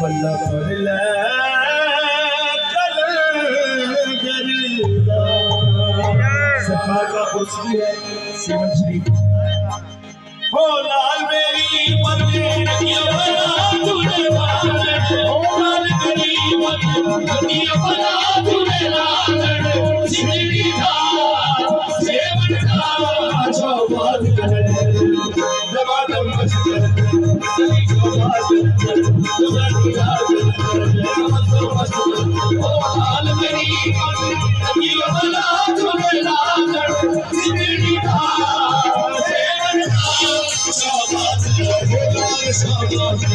पल्ला पडला सफा का कुर्सी है सेवन श्री हो लाल मेरी मर्जी रखियो बना तूने लाल हो लाल मेरी मर्जी बना तूने लाल जिंदगी का सेवन का शौबाद कर दबादम मस्कर तेरी शौबाद कर तुम्हारी याद हो लाल मेरी मर्जी बना तूने लाल जिंदगी का सेवन का शौबाद कर शौबाद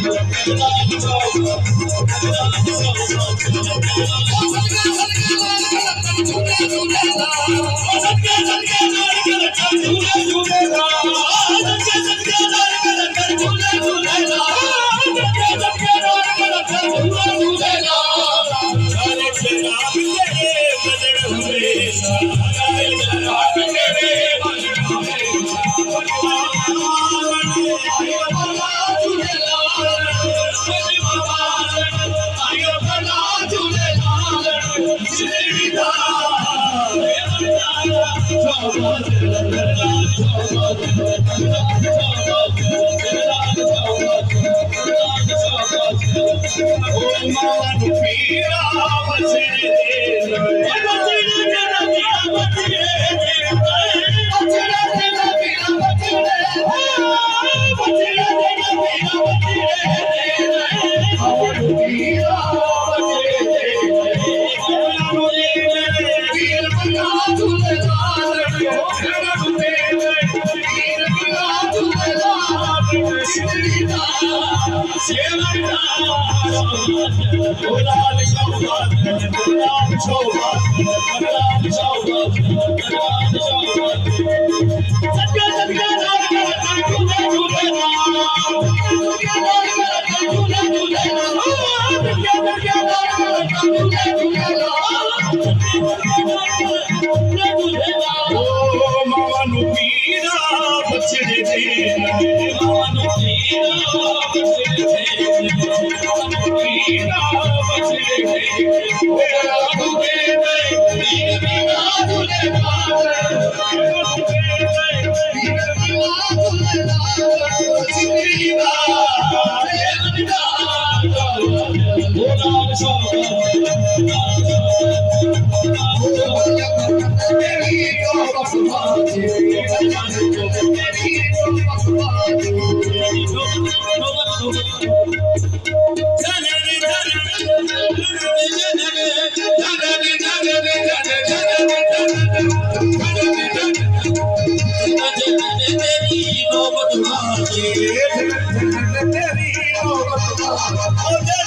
तेरी